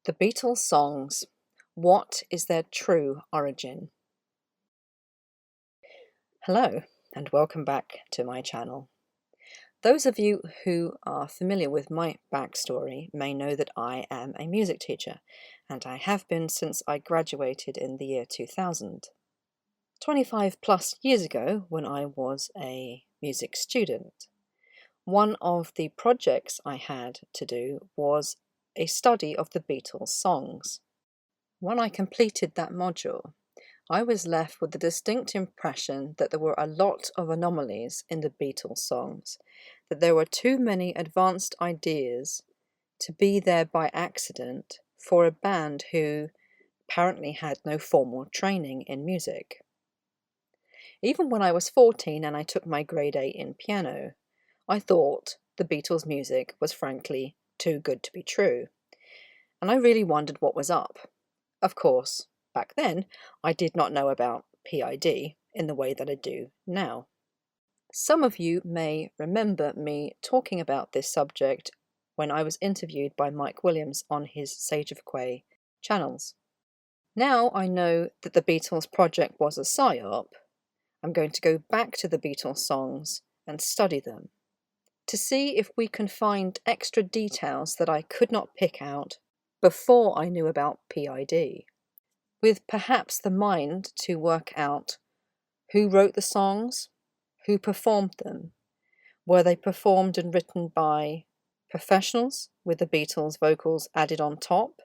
The Beatles songs. What is their true origin? Hello, and welcome back to my channel. Those of you who are familiar with my backstory may know that I am a music teacher, and I have been since I graduated in the year 2000. 25 plus years ago, when I was a music student, one of the projects I had to do was a study of the Beatles songs. When I completed that module, I was left with the distinct impression that there were a lot of anomalies in the Beatles songs, that there were too many advanced ideas to be there by accident for a band who apparently had no formal training in music. Even when I was 14 and I took my grade 8 in piano, I thought the Beatles' music was frankly too good to be true, and I really wondered what was up. Of course, back then, I did not know about PID in the way that I do now. Some of you may remember me talking about this subject when I was interviewed by Mike Williams on his Sage of Quay channels. Now I know that the Beatles project was a psyop. I'm going to go back to the Beatles songs and study them to see if we can find extra details that I could not pick out before I knew about PID, with perhaps the mind to work out who wrote the songs, who performed them, were they performed and written by professionals with the Beatles vocals added on top,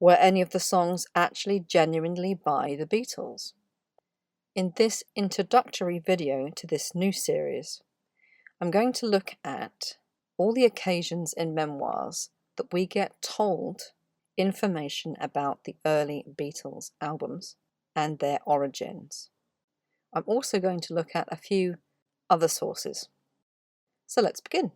were any of the songs actually genuinely by the Beatles? In this introductory video to this new series, I'm going to look at all the occasions in memoirs that we get told information about the early Beatles albums and their origins. I'm also going to look at a few other sources. So let's begin.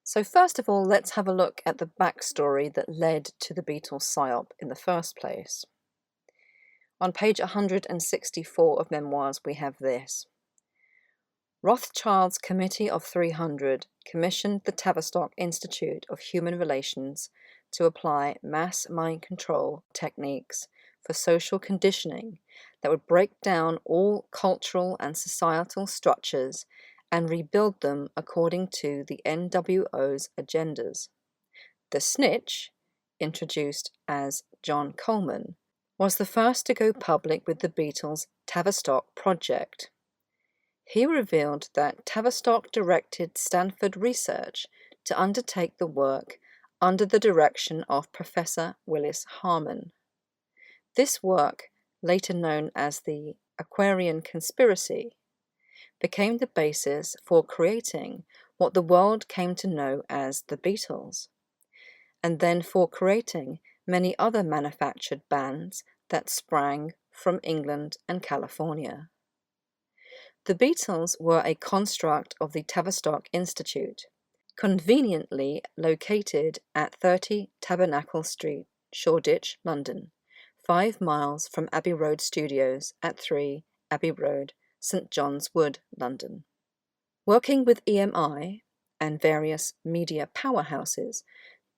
So first of all, let's have a look at the backstory that led to the Beatles psyop in the first place. On page 164 of Memoirs, we have this. Rothschild's Committee of 300 commissioned the Tavistock Institute of Human Relations to apply mass mind control techniques for social conditioning that would break down all cultural and societal structures and rebuild them according to the NWO's agendas. The Snitch, introduced as John Coleman, was the first to go public with the Beatles' Tavistock project. He revealed that Tavistock directed Stanford Research to undertake the work under the direction of Professor Willis Harman. This work, later known as the Aquarian Conspiracy, became the basis for creating what the world came to know as the Beatles, and then for creating many other manufactured bands that sprang from England and California. The Beatles were a construct of the Tavistock Institute, conveniently located at 30 Tabernacle Street, Shoreditch, London, 5 miles from Abbey Road Studios at 3 Abbey Road, St John's Wood, London. Working with EMI and various media powerhouses,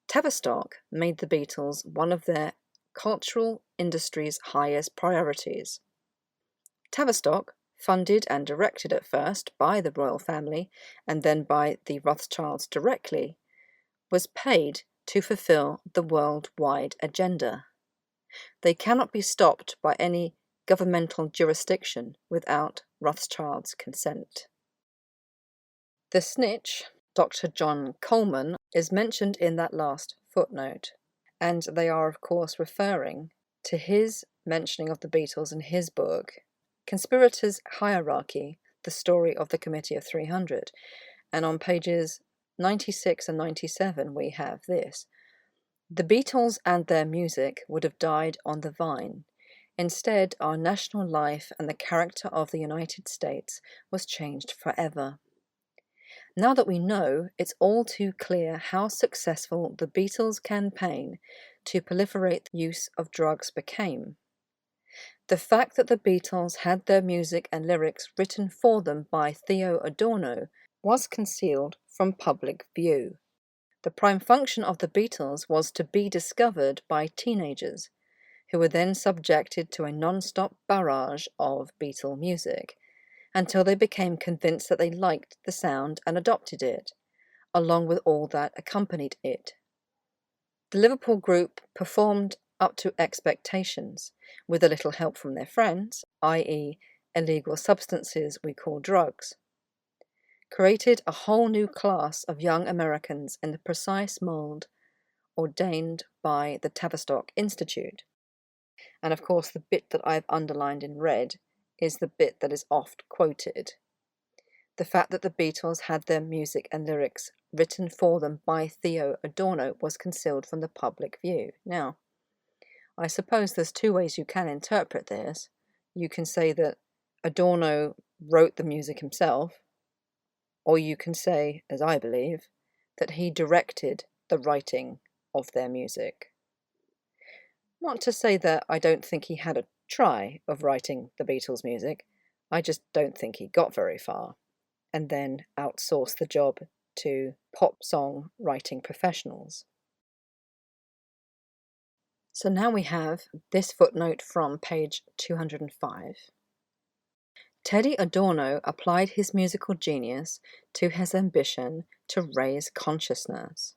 Tavistock made the Beatles one of their cultural industry's highest priorities. Tavistock, funded and directed at first by the royal family and then by the Rothschilds directly, was paid to fulfill the worldwide agenda. They cannot be stopped by any governmental jurisdiction without Rothschild's consent. The Snitch, Dr. John Coleman, is mentioned in that last footnote, and they are of course referring to his mentioning of the Beatles in his book, Conspirators' Hierarchy, The Story of the Committee of 300, and on pages 96 and 97 we have this. The Beatles and their music would have died on the vine. Instead, our national life and the character of the United States was changed forever. Now that we know, it's all too clear how successful the Beatles' campaign to proliferate the use of drugs became. The fact that the Beatles had their music and lyrics written for them by Theo Adorno was concealed from public view. The prime function of the Beatles was to be discovered by teenagers, who were then subjected to a non-stop barrage of Beatle music, until they became convinced that they liked the sound and adopted it, along with all that accompanied it. The Liverpool group performed up to expectations, with a little help from their friends, i.e. illegal substances we call drugs, created a whole new class of young Americans in the precise mould ordained by the Tavistock Institute. And of course, the bit that I've underlined in red is the bit that is oft quoted. The fact that the Beatles had their music and lyrics written for them by Theo Adorno was concealed from the public view. Now, I suppose there's two ways you can interpret this. You can say that Adorno wrote the music himself, or you can say, as I believe, that he directed the writing of their music. Not to say that I don't think he had a try of writing the Beatles' music, I just don't think he got very far, and then outsourced the job to pop song writing professionals. So now we have this footnote from page 205. Teddy Adorno applied his musical genius to his ambition to raise consciousness.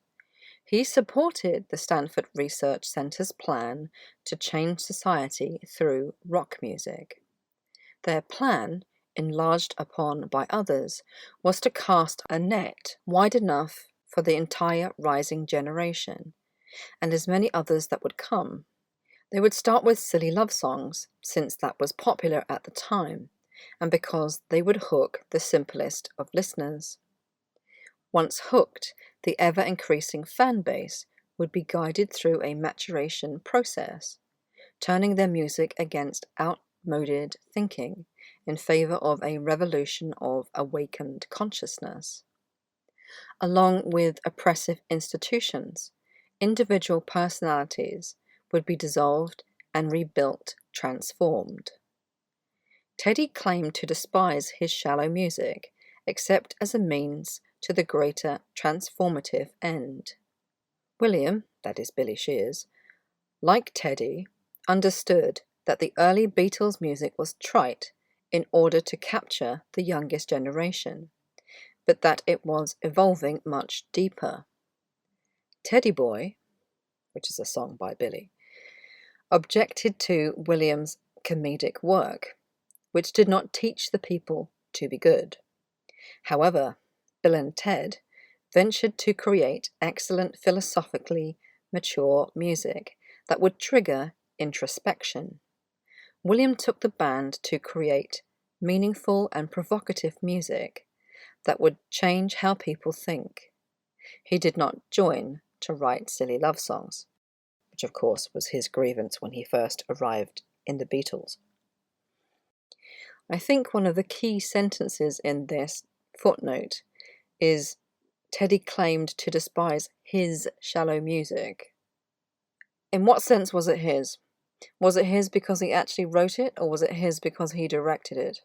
He supported the Stanford Research Center's plan to change society through rock music. Their plan, enlarged upon by others, was to cast a net wide enough for the entire rising generation, and as many others that would come. They would start with silly love songs, since that was popular at the time, and because they would hook the simplest of listeners. Once hooked, the ever-increasing fan base would be guided through a maturation process, turning their music against outmoded thinking in favor of a revolution of awakened consciousness. Along with oppressive institutions, individual personalities would be dissolved and rebuilt, transformed. Teddy claimed to despise his shallow music, except as a means to the greater transformative end. William, that is Billy Shears, like Teddy, understood that the early Beatles music was trite in order to capture the youngest generation, but that it was evolving much deeper. Teddy Boy, which is a song by Billy, objected to William's comedic work, which did not teach the people to be good. However, Bill and Ted ventured to create excellent philosophically mature music that would trigger introspection. William took the band to create meaningful and provocative music that would change how people think. He did not join to write silly love songs, which of course was his grievance when he first arrived in the Beatles. I think one of the key sentences in this footnote is Teddy claimed to despise his shallow music. In what sense was it his? Was it his because he actually wrote it, or was it his because he directed it?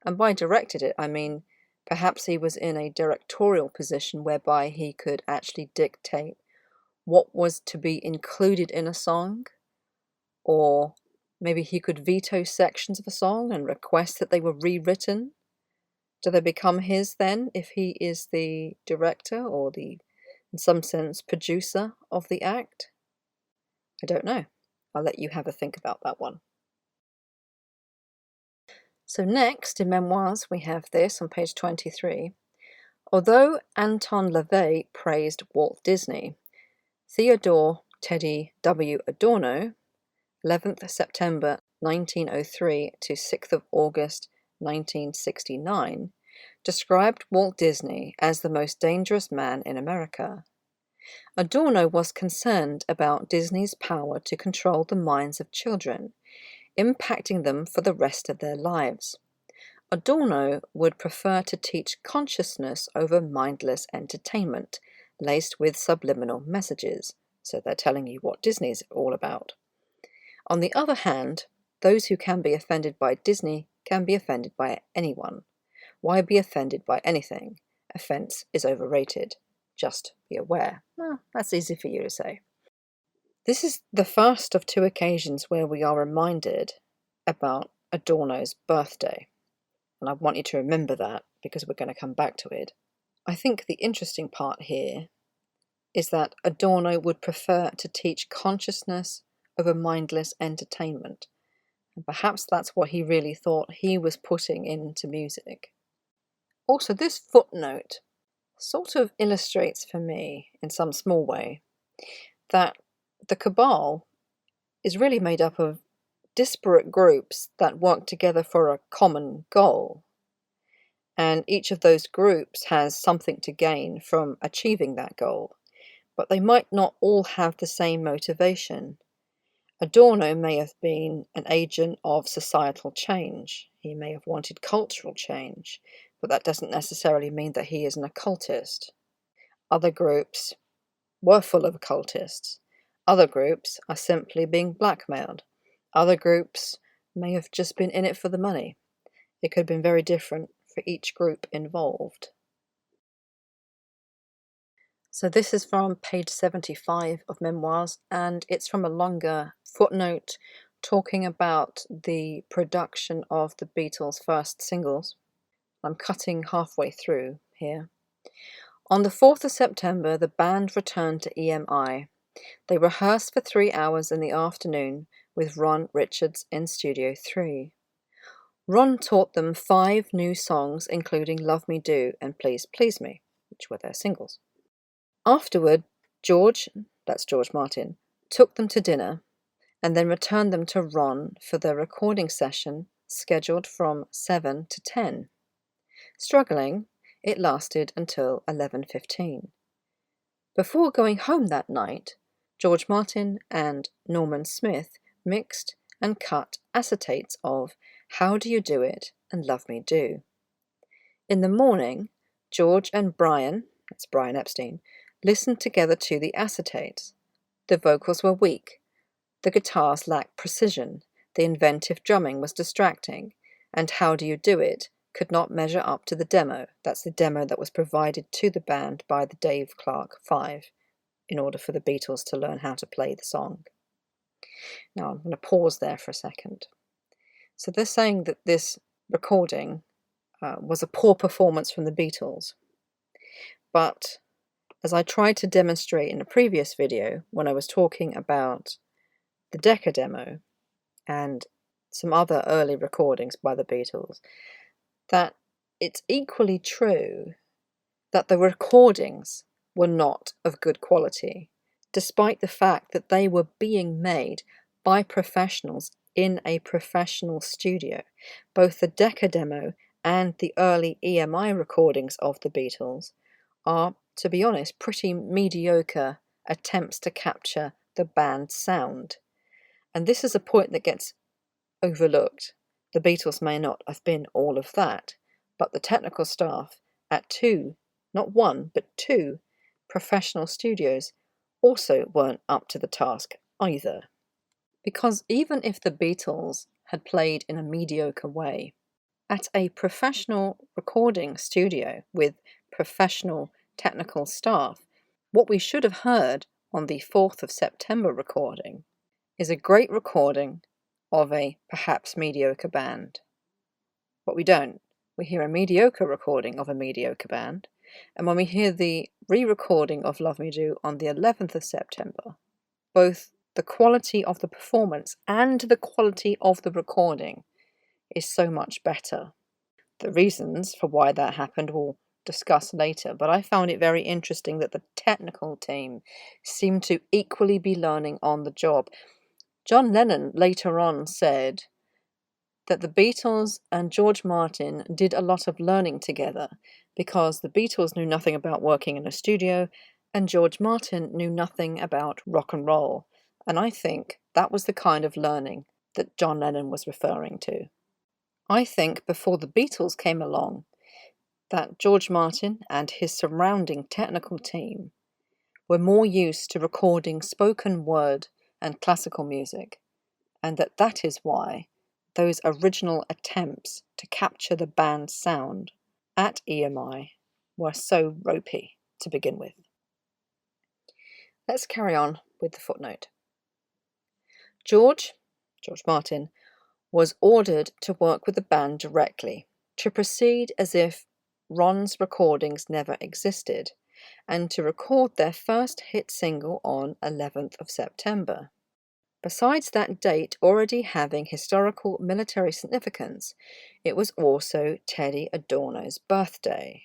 And by directed it, I mean perhaps he was in a directorial position whereby he could actually dictate what was to be included in a song, or maybe he could veto sections of a song and request that they were rewritten. Do they become his then if he is the director or the, in some sense, producer of the act? I don't know. I'll let you have a think about that one. So next, in Memoirs, we have this on page 23. Although Anton LaVey praised Walt Disney, Theodore Teddy W. Adorno, 11th September 1903 to 6th of August 1969, described Walt Disney as the most dangerous man in America. Adorno was concerned about Disney's power to control the minds of children, impacting them for the rest of their lives. Adorno would prefer to teach consciousness over mindless entertainment, laced with subliminal messages, so they're telling you what Disney's all about. On the other hand, those who can be offended by Disney can be offended by anyone. Why be offended by anything? Offense is overrated. Just be aware. Well, that's easy for you to say. This is the first of 2 occasions where we are reminded about Adorno's birthday, and I want you to remember that because we're going to come back to it. I think the interesting part here is that Adorno would prefer to teach consciousness over mindless entertainment, and perhaps that's what he really thought he was putting into music. Also, this footnote sort of illustrates for me, in some small way, that the cabal is really made up of disparate groups that work together for a common goal. And each of those groups has something to gain from achieving that goal, but they might not all have the same motivation. Adorno may have been an agent of societal change. He may have wanted cultural change, but that doesn't necessarily mean that he is an occultist. Other groups were full of occultists. Other groups are simply being blackmailed. Other groups may have just been in it for the money. It could have been very different for each group involved. So this is from page 75 of Memoirs, and it's from a longer footnote talking about the production of the Beatles' first singles. I'm cutting halfway through here. On the 4th of September, the band returned to EMI. They rehearsed for 3 hours in the afternoon with Ron Richards in Studio 3. Ron taught them 5 new songs, including Love Me Do and Please Please Me, which were their singles. Afterward, George, that's George Martin, took them to dinner and then returned them to Ron for their recording session scheduled from 7 to 10. Struggling, it lasted until 11:15. Before going home that night, George Martin and Norman Smith mixed and cut acetates of How Do You Do It and Love Me Do. In the morning, George and Brian, that's Brian Epstein, listened together to the acetates. The vocals were weak, the guitars lacked precision, the inventive drumming was distracting, and How Do You Do It could not measure up to the demo. That's the demo that was provided to the band by the Dave Clark 5 in order for the Beatles to learn how to play the song. Now I'm going to pause there for a second. So they're saying that this recording was a poor performance from the Beatles, but as I tried to demonstrate in a previous video when I was talking about the Decca demo and some other early recordings by the Beatles, that it's equally true that the recordings were not of good quality, despite the fact that they were being made by professionals in a professional studio. Both the Decca demo and the early EMI recordings of the Beatles are, to be honest, pretty mediocre attempts to capture the band's sound. And this is a point that gets overlooked. The Beatles may not have been all of that, but the technical staff at 2, not 1, but 2 professional studios also weren't up to the task either. Because even if the Beatles had played in a mediocre way, at a professional recording studio with professional technical staff, what we should have heard on the 4th of September recording is a great recording of a perhaps mediocre band. But we don't. We hear a mediocre recording of a mediocre band, and when we hear the re-recording of Love Me Do on the 11th of September, both the quality of the performance and the quality of the recording is so much better. The reasons for why that happened we'll discuss later, but I found it very interesting that the technical team seemed to equally be learning on the job. John Lennon later on said that the Beatles and George Martin did a lot of learning together because the Beatles knew nothing about working in a studio and George Martin knew nothing about rock and roll. And I think that was the kind of learning that John Lennon was referring to. I think before the Beatles came along, that George Martin and his surrounding technical team were more used to recording spoken word and classical music, and that is why those original attempts to capture the band's sound at EMI were so ropey. to begin with. Let's carry on with the footnote. George Martin, was ordered to work with the band directly, to proceed as if Ron's recordings never existed, and to record their first hit single on 11th of September. Besides that date already having historical military significance, it was also Teddy Adorno's birthday.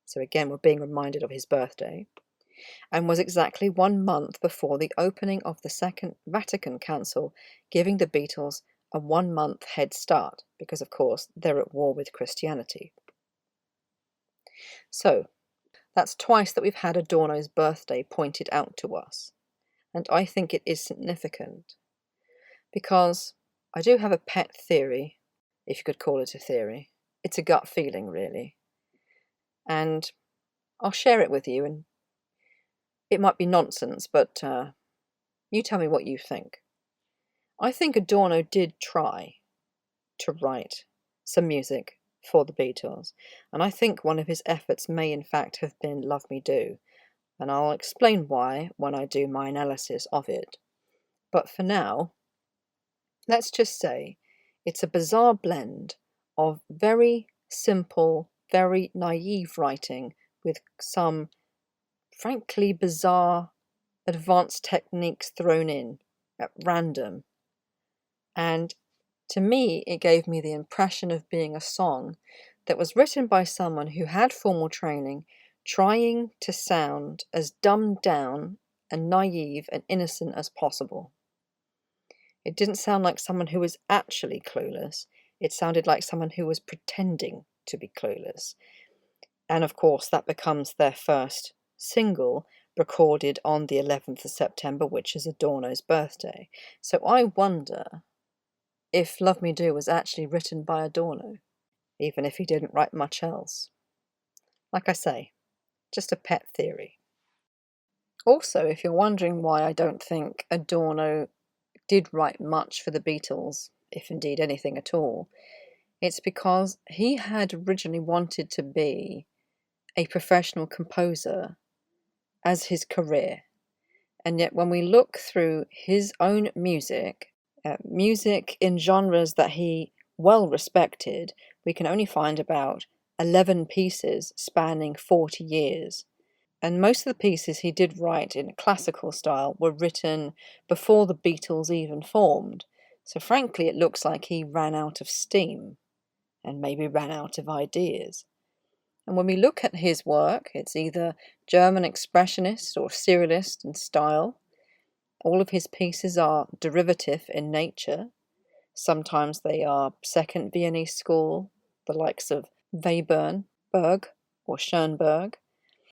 So again, we're being reminded of his birthday, and was exactly 1 month before the opening of the Second Vatican Council, giving the Beatles a 1-month head start, because of course they're at war with Christianity. So, that's twice that we've had Adorno's birthday pointed out to us, and I think it is significant, because I do have a pet theory, if you could call it a theory. It's a gut feeling, really, and I'll share it with you, and it might be nonsense, but you tell me what you think. I think Adorno did try to write some music for the Beatles, and I think one of his efforts may in fact have been Love Me Do, and I'll explain why when I do my analysis of it. But for now, let's just say it's a bizarre blend of very simple, very naive writing with some frankly bizarre advanced techniques thrown in at random. And to me, it gave me the impression of being a song that was written by someone who had formal training, trying to sound as dumbed down and naive and innocent as possible. It didn't sound like someone who was actually clueless. It sounded like someone who was pretending to be clueless. And of course, that becomes their first single, recorded on the 11th of September, which is Adorno's birthday. So I wonder if Love Me Do was actually written by Adorno, even if he didn't write much else. Like I say, just a pet theory. Also, if you're wondering why I don't think Adorno did write much for the Beatles, if indeed anything at all, it's because he had originally wanted to be a professional composer as his career. And yet when we look through his own music in genres that he well respected, we can only find about 11 pieces spanning 40 years. And most of the pieces he did write in a classical style were written before the Beatles even formed. So frankly, it looks like he ran out of steam and maybe ran out of ideas. And when we look at his work, it's either German expressionist or surrealist in style. All of his pieces are derivative in nature. Sometimes they are Second Viennese School, the likes of Webern, Berg, or Schoenberg.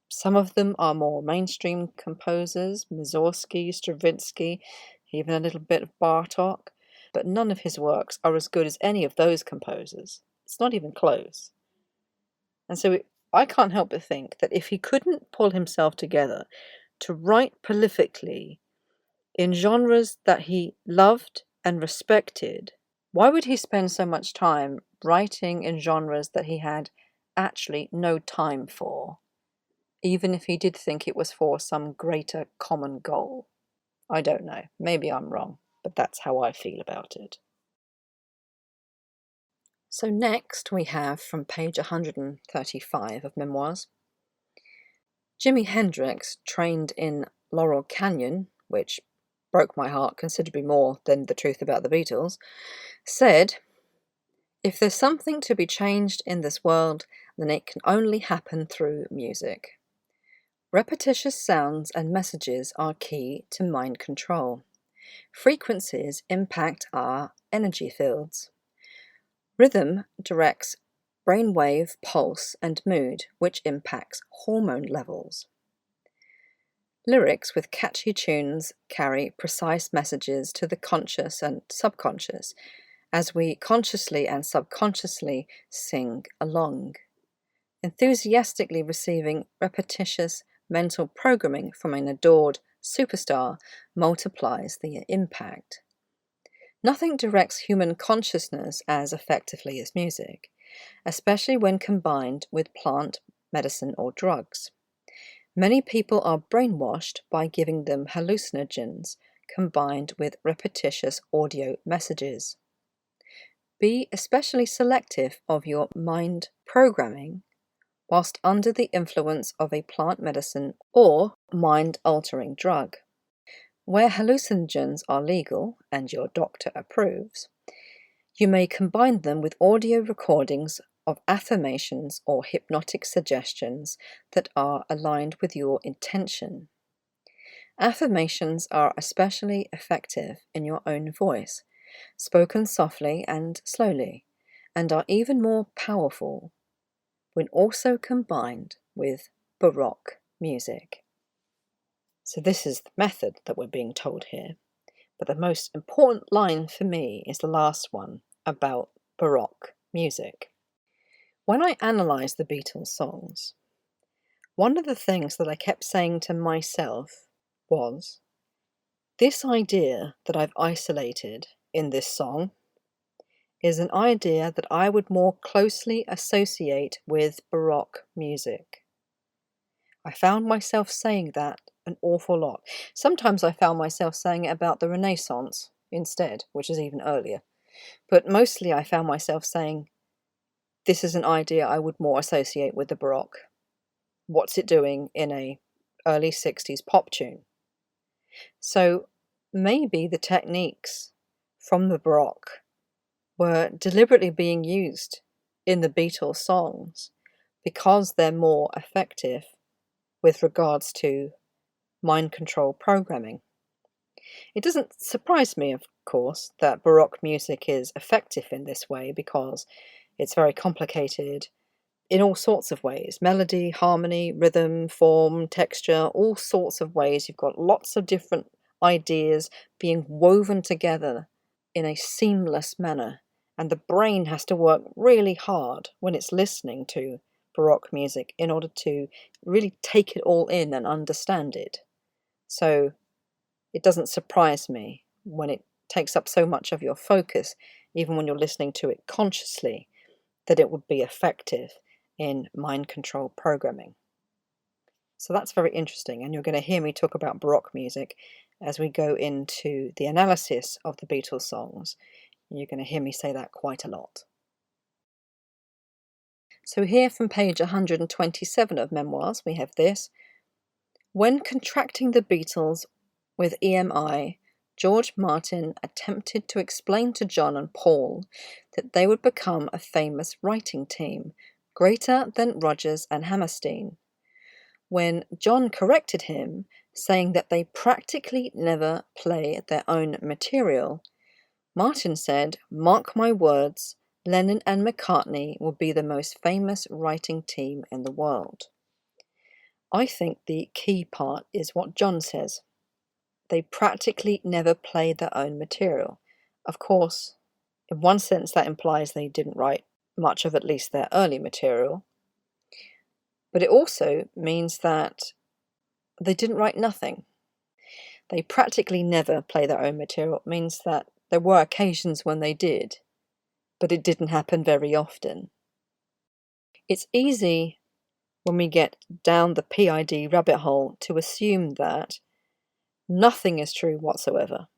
Some of them are more mainstream composers, Mussorgsky, Stravinsky, even a little bit of Bartók. But none of his works are as good as any of those composers. It's not even close. And so I can't help but think that if he couldn't pull himself together to write prolifically in genres that he loved and respected, why would he spend so much time writing in genres that he had actually no time for, even if he did think it was for some greater common goal? I don't know. Maybe I'm wrong, but that's how I feel about it. So next we have from page 135 of Memoirs. Jimi Hendrix, trained in Laurel Canyon, which broke my heart considerably more than the truth about the Beatles, said, "If there's something to be changed in this world, then it can only happen through music. Repetitious sounds and messages are key to mind control. Frequencies impact our energy fields. Rhythm directs brainwave, pulse, and mood, which impacts hormone levels. Lyrics with catchy tunes carry precise messages to the conscious and subconscious as we consciously and subconsciously sing along. Enthusiastically receiving repetitious mental programming from an adored superstar multiplies the impact. Nothing directs human consciousness as effectively as music, especially when combined with plant medicine or drugs. Many people are brainwashed by giving them hallucinogens combined with repetitious audio messages. Be especially selective of your mind programming whilst under the influence of a plant medicine or mind-altering drug. Where hallucinogens are legal and your doctor approves, you may combine them with audio recordings of affirmations or hypnotic suggestions that are aligned with your intention. Affirmations are especially effective in your own voice, spoken softly and slowly, and are even more powerful when also combined with Baroque music. So this is the method that we're being told here. But the most important line for me is the last one about Baroque music. When I analysed the Beatles songs, one of the things that I kept saying to myself was, this idea that I've isolated in this song is an idea that I would more closely associate with Baroque music. I found myself saying that an awful lot. Sometimes I found myself saying it about the Renaissance instead, which is even earlier. But mostly I found myself saying, this is an idea I would more associate with the Baroque. What's it doing in a early 60s pop tune? So maybe the techniques from the Baroque were deliberately being used in the Beatles songs because they're more effective with regards to mind control programming. It doesn't surprise me, of course, that Baroque music is effective in this way because it's very complicated in all sorts of ways. Melody, harmony, rhythm, form, texture, all sorts of ways. You've got lots of different ideas being woven together in a seamless manner. And the brain has to work really hard when it's listening to Baroque music in order to really take it all in and understand it. So it doesn't surprise me when it takes up so much of your focus, even when you're listening to it consciously, that it would be effective in mind control programming. So that's very interesting, and you're going to hear me talk about Baroque music as we go into the analysis of the Beatles songs. You're going to hear me say that quite a lot. So here from page 127 of Memoirs, we have this. When contracting the Beatles with EMI, George Martin attempted to explain to John and Paul that they would become a famous writing team, greater than Rodgers and Hammerstein. When John corrected him, saying that they practically never play their own material, Martin said, "Mark my words, Lennon and McCartney will be the most famous writing team in the world." I think the key part is what John says. They practically never play their own material. Of course, in one sense that implies they didn't write much of at least their early material. But it also means that they didn't write nothing. They practically never play their own material. It means that there were occasions when they did, but it didn't happen very often. It's easy when we get down the PID rabbit hole to assume that nothing is true whatsoever,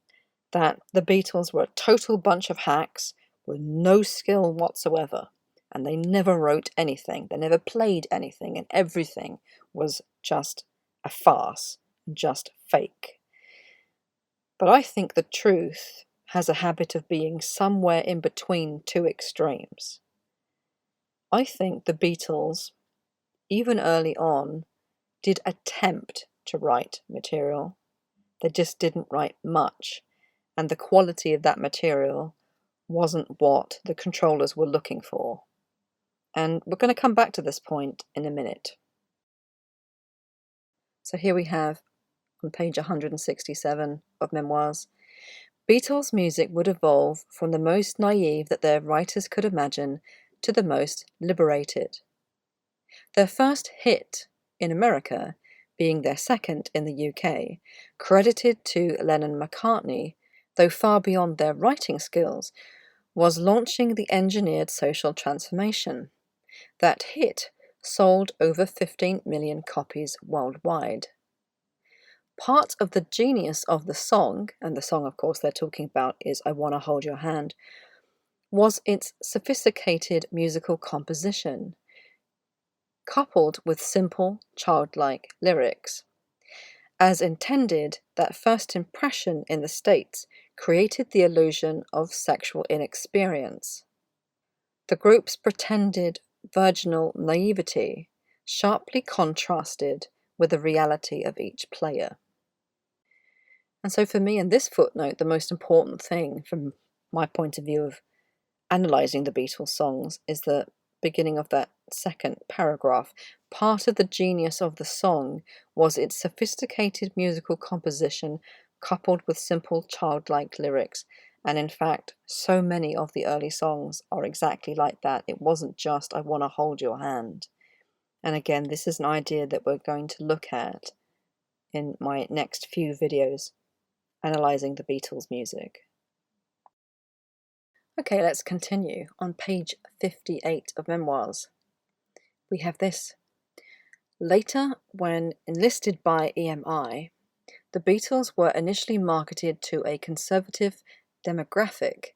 that the Beatles were a total bunch of hacks with no skill whatsoever, and they never wrote anything, they never played anything, and everything was just a farce, just fake. But I think the truth has a habit of being somewhere in between two extremes. I think the Beatles, even early on, did attempt to write material. They just didn't write much, and the quality of that material wasn't what the controllers were looking for. And we're going to come back to this point in a minute. So here we have, on page 167 of Memoirs, Beatles music would evolve from the most naive that their writers could imagine to the most liberated. Their first hit in America, being their second in the UK, credited to Lennon-McCartney, though far beyond their writing skills, was launching the engineered social transformation. That hit sold over 15 million copies worldwide. Part of the genius of the song, and the song of course they're talking about is I Wanna Hold Your Hand, was its sophisticated musical composition, coupled with simple, childlike lyrics. As intended, that first impression in the States created the illusion of sexual inexperience. The group's pretended virginal naivety sharply contrasted with the reality of each player. And so for me in this footnote, the most important thing from my point of view of analysing the Beatles songs is the beginning of that second paragraph. Part of the genius of the song was its sophisticated musical composition coupled with simple childlike lyrics. And in fact, so many of the early songs are exactly like that. It wasn't just I Wanna Hold Your Hand. And again, this is an idea that we're going to look at in my next few videos analysing the Beatles music. Okay, let's continue. On page 58 of Memoirs, we have this. Later, when enlisted by EMI, the Beatles were initially marketed to a conservative demographic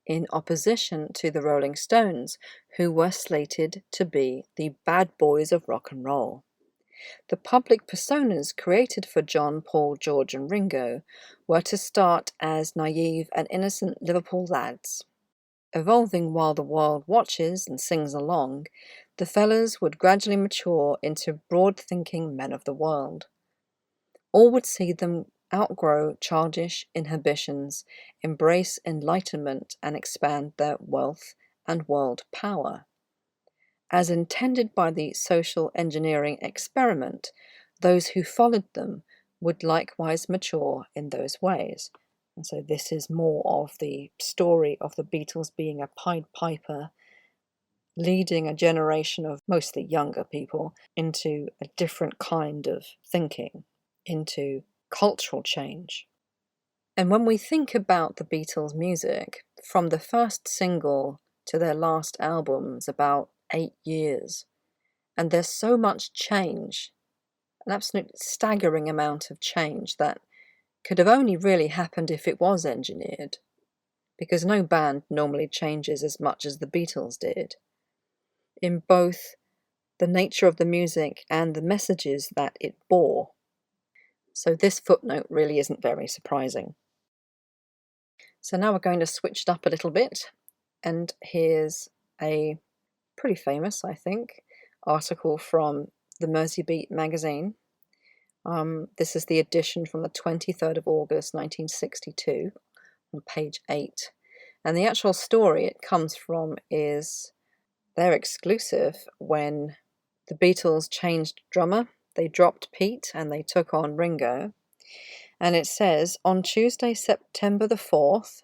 in opposition to the Rolling Stones, who were slated to be the bad boys of rock and roll. The public personas created for John, Paul, George and Ringo were to start as naive and innocent Liverpool lads. Evolving while the world watches and sings along, the fellas would gradually mature into broad-thinking men of the world. All would see them outgrow childish inhibitions, embrace enlightenment and expand their wealth and world power. As intended by the social engineering experiment, those who followed them would likewise mature in those ways. And so this is more of the story of the Beatles being a Pied Piper, leading a generation of mostly younger people into a different kind of thinking, into cultural change. And when we think about the Beatles' music, from the first single to their last album is about 8 years. And there's so much change, an absolute staggering amount of change that could have only really happened if it was engineered, because no band normally changes as much as the Beatles did, in both the nature of the music and the messages that it bore. So this footnote really isn't very surprising. So now we're going to switch it up a little bit, and here's a pretty famous, I think, article from the Merseybeat magazine. This is the edition from the 23rd of August 1962 on page 8. And the actual story it comes from is their exclusive when the Beatles changed drummer. They dropped Pete and they took on Ringo. And it says, on Tuesday, September the 4th,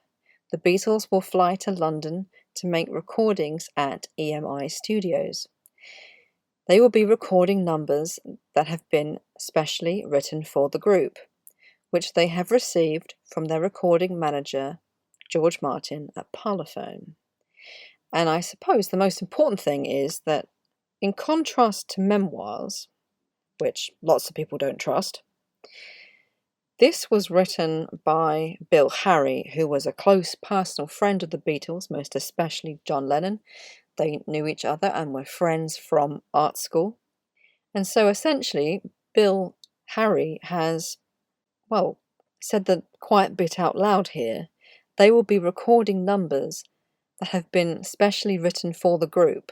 the Beatles will fly to London to make recordings at EMI Studios. They will be recording numbers that have been specially written for the group, which they have received from their recording manager, George Martin, at Parlophone. And I suppose the most important thing is that, in contrast to Memoirs, which lots of people don't trust, this was written by Bill Harry, who was a close personal friend of the Beatles, most especially John Lennon. They knew each other and were friends from art school. And so essentially, Bill Harry has, said the quiet bit out loud here. They will be recording numbers that have been specially written for the group,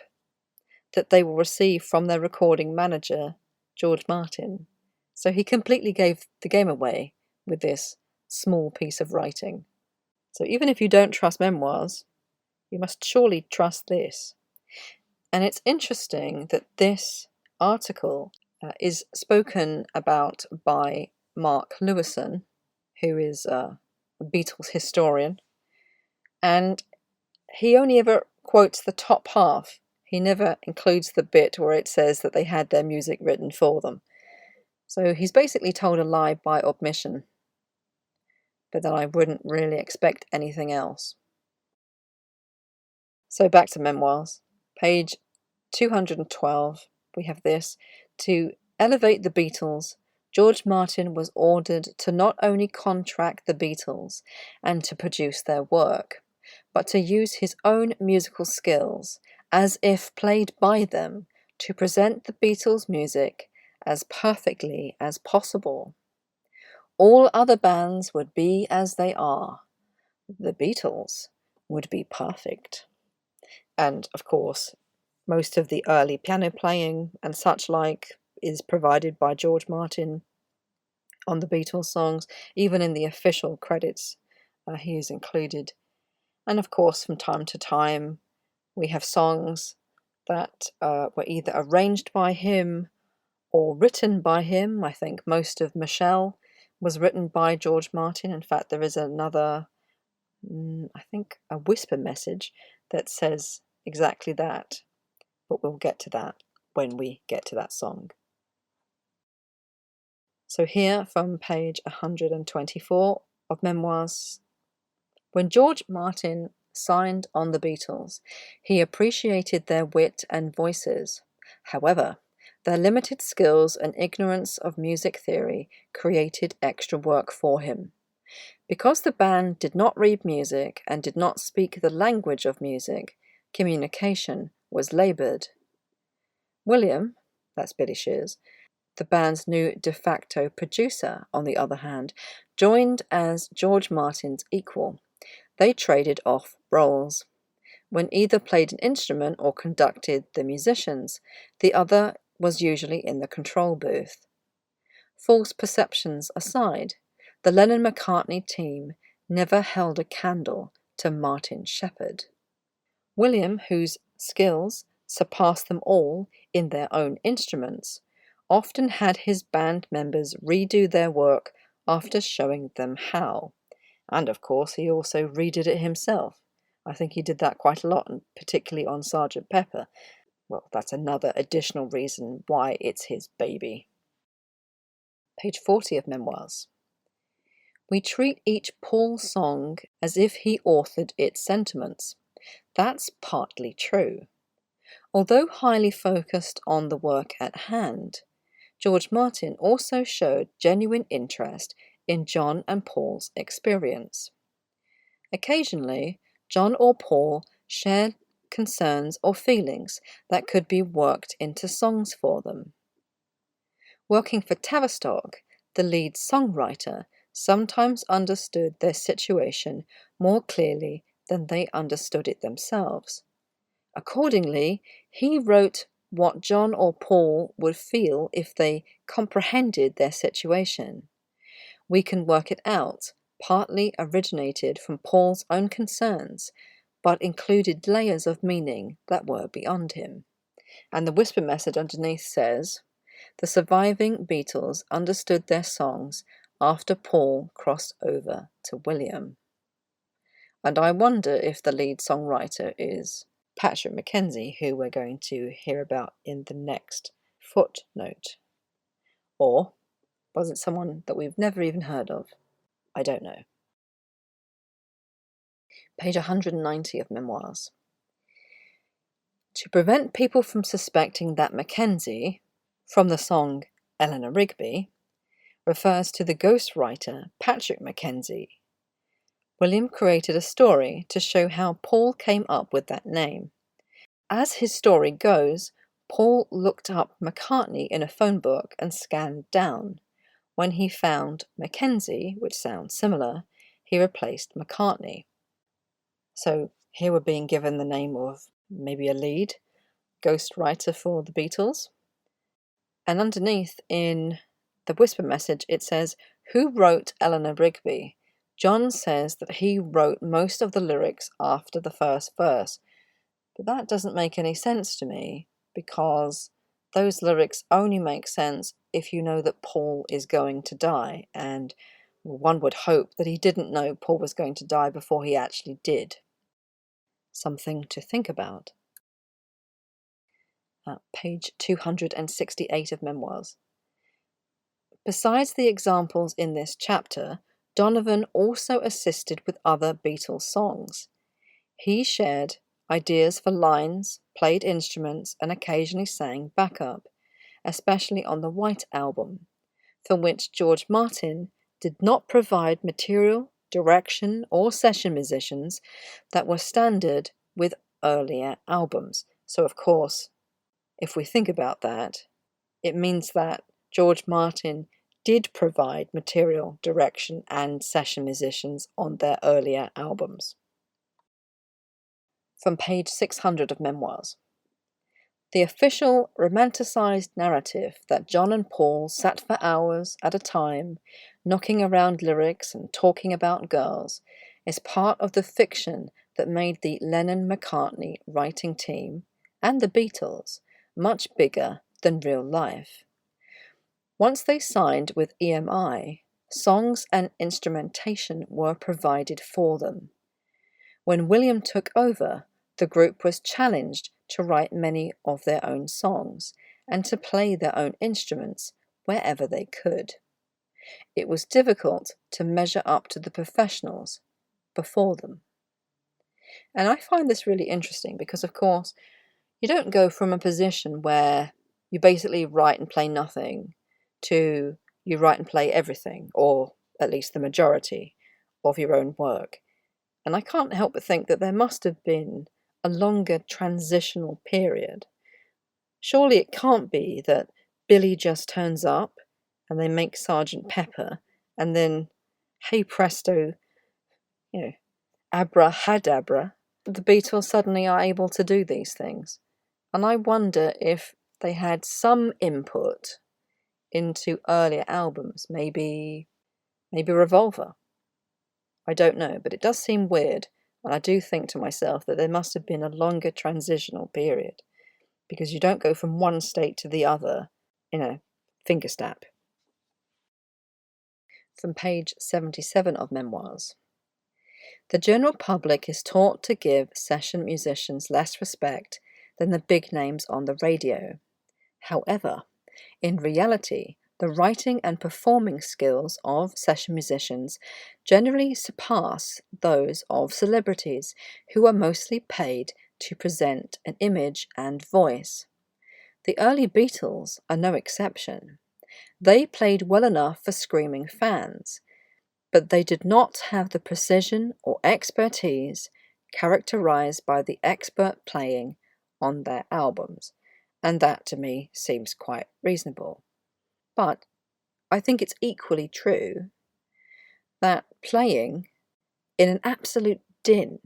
that they will receive from their recording manager, George Martin. So he completely gave the game away with this small piece of writing. So even if you don't trust Memoirs, you must surely trust this. And it's interesting that this article is spoken about by Mark Lewison, who is a Beatles historian, and he only ever quotes the top half. He never includes the bit where it says that they had their music written for them. So he's basically told a lie by omission, but then I wouldn't really expect anything else. So back to Memoirs, page 212. we have this: to elevate the Beatles, George Martin was ordered to not only contract the Beatles and to produce their work, but to use his own musical skills, as if played by them, to present the Beatles' music as perfectly as possible. All other bands would be as they are. The Beatles would be perfect. And, of course, most of the early piano playing and such like is provided by George Martin on the Beatles songs. Even in the official credits, he is included. And, of course, from time to time, we have songs that were either arranged by him or written by him. I think most of Michelle was written by George Martin. In fact, there is another, I think, a whisper message that says exactly that, but we'll get to that when we get to that song. So here from page 124 of Memoirs: when George Martin signed on the Beatles, he appreciated their wit and voices. However, their limited skills and ignorance of music theory created extra work for him. Because the band did not read music and did not speak the language of music, communication was laboured. William, that's Billy Shears, the band's new de facto producer, on the other hand, joined as George Martin's equal. They traded off roles. When either played an instrument or conducted the musicians, the other was usually in the control booth. False perceptions aside, the Lennon-McCartney team never held a candle to Martin Shepherd. William, whose skills surpassed them all in their own instruments, often had his band members redo their work after showing them how. And of course, he also redid it himself. I think he did that quite a lot, and particularly on Sgt. Pepper. Well, that's another additional reason why it's his baby. Page 40 of Memoirs. We treat each Paul song as if he authored its sentiments. That's partly true. Although highly focused on the work at hand, George Martin also showed genuine interest in John and Paul's experience. Occasionally, John or Paul shared concerns or feelings that could be worked into songs for them. Working for Tavistock, the lead songwriter sometimes understood their situation more clearly than they understood it themselves. Accordingly, he wrote what John or Paul would feel if they comprehended their situation. We can work it out, partly originated from Paul's own concerns, but included layers of meaning that were beyond him. And the whisper message underneath says, the surviving Beatles understood their songs after Paul crossed over to William. And I wonder if the lead songwriter is Patrick Mackenzie, who we're going to hear about in the next footnote. Or was it someone that we've never even heard of? I don't know. Page 190 of Memoirs. To prevent people from suspecting that Mackenzie, from the song Eleanor Rigby, refers to the ghostwriter Patrick Mackenzie, William created a story to show how Paul came up with that name. As his story goes, Paul looked up McCartney in a phone book and scanned down. When he found Mackenzie, which sounds similar, he replaced McCartney. So here we're being given the name of maybe a lead ghostwriter for the Beatles. And underneath in the whisper message it says, who wrote Eleanor Rigby? John says that he wrote most of the lyrics after the first verse. But that doesn't make any sense to me, because those lyrics only make sense if you know that Paul is going to die, and one would hope that he didn't know Paul was going to die before he actually did. Something to think about. Page 268 of Memoirs. Besides the examples in this chapter, Donovan also assisted with other Beatles songs. He shared ideas for lines, played instruments, and occasionally sang backup, especially on the White Album, for which George Martin did not provide material, direction, or session musicians that were standard with earlier albums. So, of course, if we think about that, it means that George Martin did provide material, direction, and session musicians on their earlier albums. From page 600 of Memoirs. The official romanticized narrative that John and Paul sat for hours at a time, knocking around lyrics and talking about girls, is part of the fiction that made the Lennon-McCartney writing team, and the Beatles, much bigger than real life. Once they signed with EMI, songs and instrumentation were provided for them. When William took over, the group was challenged to write many of their own songs and to play their own instruments wherever they could. It was difficult to measure up to the professionals before them. And I find this really interesting because, of course, you don't go from a position where you basically write and play nothing to you write and play everything, or at least the majority of your own work. And I can't help but think that there must have been a longer transitional period. Surely it can't be that Billy just turns up and they make Sergeant Pepper and then, hey presto, abracadabra, the Beatles suddenly are able to do these things. And I wonder if they had some input into earlier albums, maybe Revolver. I don't know, but it does seem weird, and I do think to myself that there must have been a longer transitional period, because you don't go from one state to the other in a finger snap. From page 77 of Memoirs. The general public is taught to give session musicians less respect than the big names on the radio. However, in reality, the writing and performing skills of session musicians generally surpass those of celebrities who are mostly paid to present an image and voice. The early Beatles are no exception. They played well enough for screaming fans, but they did not have the precision or expertise characterized by the expert playing on their albums, and that to me seems quite reasonable. But I think it's equally true that playing in an absolute din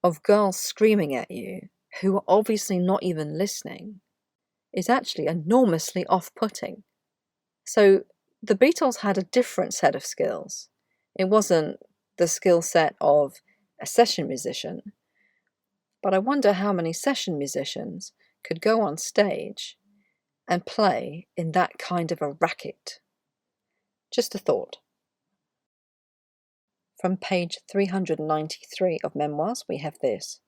of girls screaming at you who are obviously not even listening is actually enormously off-putting. So the Beatles had a different set of skills. It wasn't the skill set of a session musician, but I wonder how many session musicians could go on stage and play in that kind of a racket. Just a thought. From page 393 of Memoirs, we have this.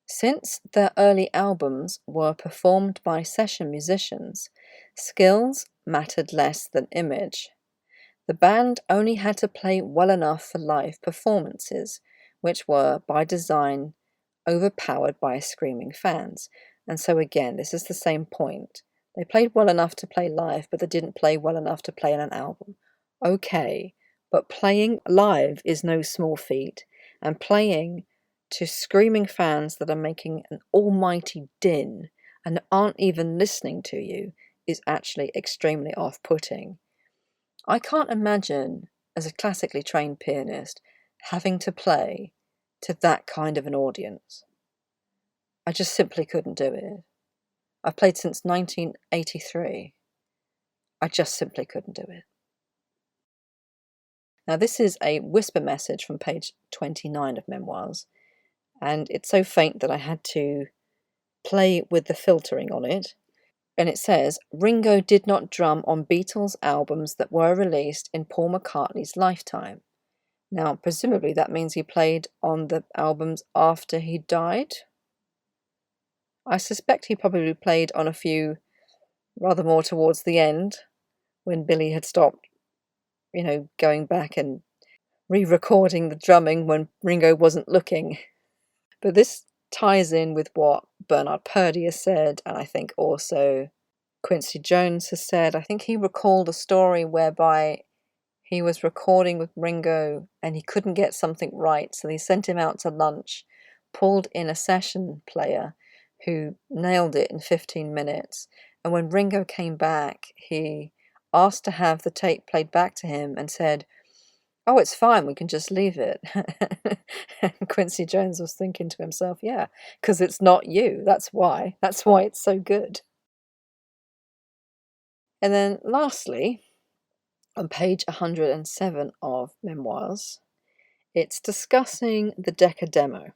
Since their early albums were performed by session musicians, skills mattered less than image. The band only had to play well enough for live performances, which were, by design, overpowered by screaming fans. And so again, this is the same point. They played well enough to play live, but they didn't play well enough to play in an album. Okay, but playing live is no small feat, and playing to screaming fans that are making an almighty din and aren't even listening to you is actually extremely off-putting. I can't imagine, as a classically trained pianist, having to play to that kind of an audience. I just simply couldn't do it. I've played since 1983. I just simply couldn't do it. Now, this is a whisper message from page 29 of Memoirs, and it's so faint that I had to play with the filtering on it. And it says, Ringo did not drum on Beatles albums that were released in Paul McCartney's lifetime. Now, presumably that means he played on the albums after he died. I suspect he probably played on a few rather more towards the end, when Billy had stopped, going back and re-recording the drumming when Ringo wasn't looking. But this ties in with what Bernard Purdie has said, and I think also Quincy Jones has said. I think he recalled a story whereby he was recording with Ringo and he couldn't get something right, so they sent him out to lunch, pulled in a session player who nailed it in 15 minutes. And when Ringo came back, he asked to have the tape played back to him and said, "Oh, it's fine, we can just leave it." And Quincy Jones was thinking to himself, yeah, because it's not you. That's why. That's why it's so good. And then lastly, on page 107 of Memoirs, it's discussing the Decca demo.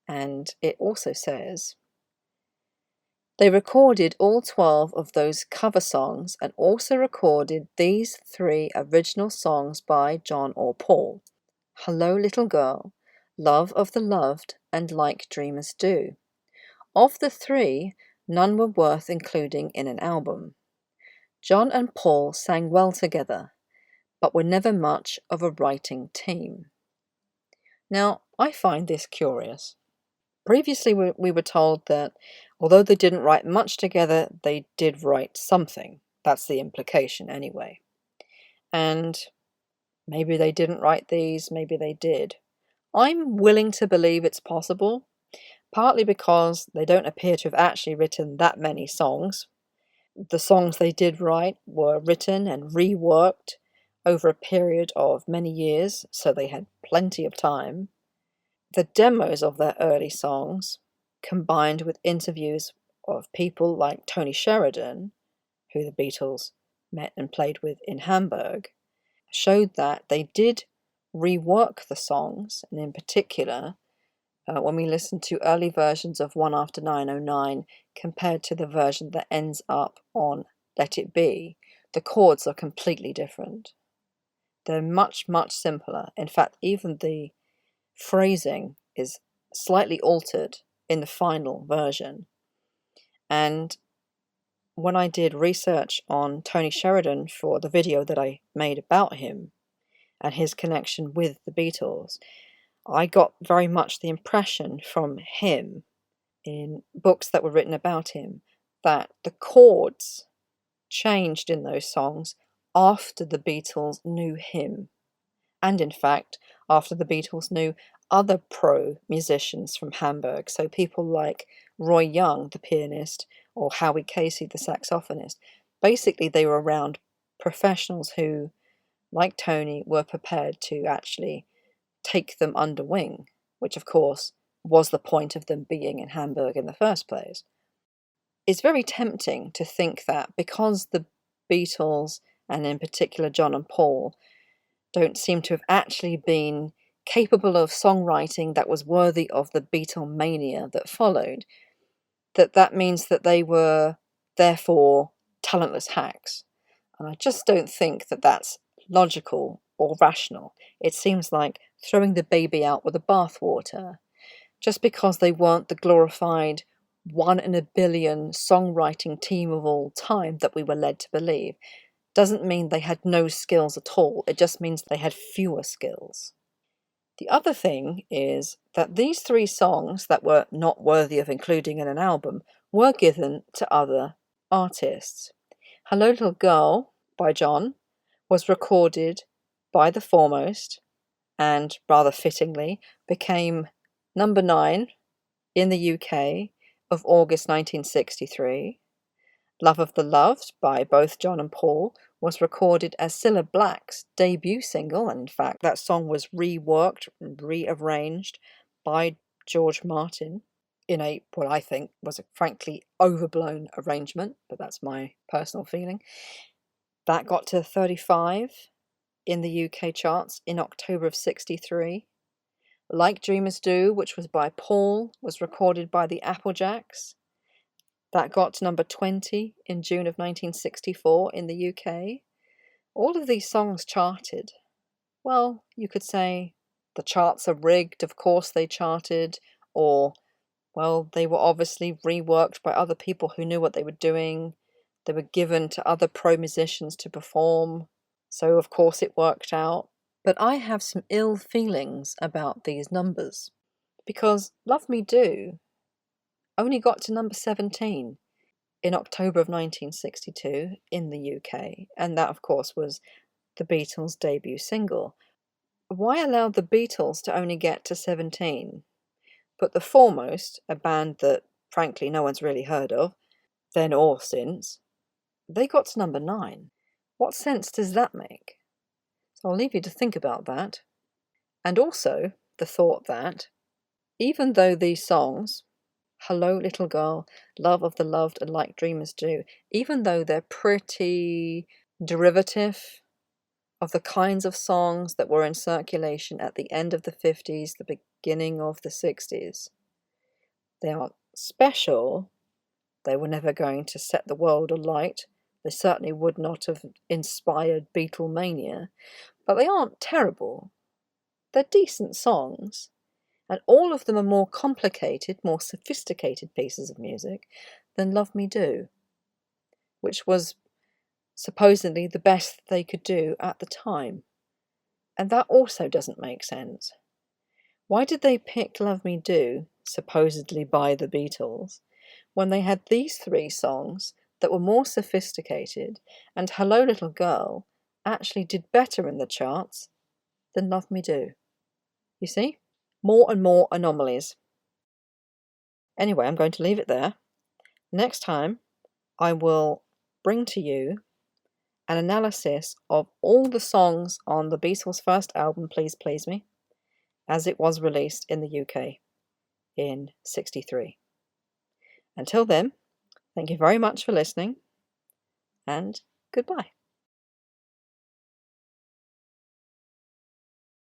And it also says, they recorded all 12 of those cover songs and also recorded these 3 original songs by John or Paul: Hello Little Girl, Love of the Loved, and Like Dreamers Do. Of the 3, none were worth including in an album. John and Paul sang well together, but were never much of a writing team. Now, I find this curious. Previously, we were told that although they didn't write much together, they did write something. That's the implication anyway. And maybe they didn't write these, maybe they did. I'm willing to believe it's possible, partly because they don't appear to have actually written that many songs. The songs they did write were written and reworked over a period of many years, so they had plenty of time. The demos of their early songs, combined with interviews of people like Tony Sheridan, who the Beatles met and played with in Hamburg, showed that they did rework the songs, and in particular, when we listen to early versions of One After 909 compared to the version that ends up on Let It Be, the chords are completely different. They're much, much simpler. In fact, even the phrasing is slightly altered in the final version. And when I did research on Tony Sheridan for the video that I made about him and his connection with the Beatles, I got very much the impression from him in books that were written about him that the chords changed in those songs after the Beatles knew him. And in fact, after the Beatles knew other pro musicians from Hamburg, so people like Roy Young, the pianist, or Howie Casey, the saxophonist. Basically, they were around professionals who, like Tony, were prepared to actually take them under wing, which of course was the point of them being in Hamburg in the first place. It's very tempting to think that because the Beatles, and in particular John and Paul, don't seem to have actually been capable of songwriting that was worthy of the Beatlemania that followed, that means that they were therefore talentless hacks. And I just don't think that that's logical or rational. It seems like throwing the baby out with the bathwater. Just because they weren't the glorified 1 in a billion songwriting team of all time that we were led to believe, doesn't mean they had no skills at all. It just means they had fewer skills. The other thing is that these 3 songs that were not worthy of including in an album were given to other artists. Hello Little Girl by John was recorded by The Foremost and, rather fittingly, became number 9 in the UK of August 1963. Love of the Loved by both John and Paul was recorded as Cilla Black's debut single, and in fact that song was reworked and rearranged by George Martin in what I think was a frankly overblown arrangement, but that's my personal feeling. That got to 35 in the UK charts in October of 63. Like Dreamers Do, which was by Paul, was recorded by the Applejacks. That got to number 20 in June of 1964 in the UK. All of these songs charted. Well, you could say the charts are rigged, of course they charted, or, well, they were obviously reworked by other people who knew what they were doing. They were given to other pro musicians to perform, so of course it worked out. But I have some ill feelings about these numbers. because Love Me Do only got to number 17 in October of 1962 in the UK, and that, of course, was the Beatles' debut single. Why allow the Beatles to only get to 17, but the Foremost, a band that, frankly, no one's really heard of, then or since, they got to number 9? What sense does that make? So I'll leave you to think about that. And also the thought that even though these songs, Hello Little Girl, Love of the Loved, and Like Dreamers Do, even though they're pretty derivative of the kinds of songs that were in circulation at the end of the 50s, the beginning of the 60s, they are special. They were never going to set the world alight. They certainly would not have inspired Beatlemania, but they aren't terrible. They're decent songs, and all of them are more complicated, more sophisticated pieces of music than Love Me Do, which was supposedly the best they could do at the time. And that also doesn't make sense. Why did they pick Love Me Do, supposedly by the Beatles, when they had these 3 songs that were more sophisticated, and Hello Little Girl actually did better in the charts than Love Me Do? You see? More and more anomalies. Anyway, I'm going to leave it there. Next time, I will bring to you an analysis of all the songs on the Beatles' first album, Please Please Me, as it was released in the UK in '63. Until then, thank you very much for listening, and goodbye.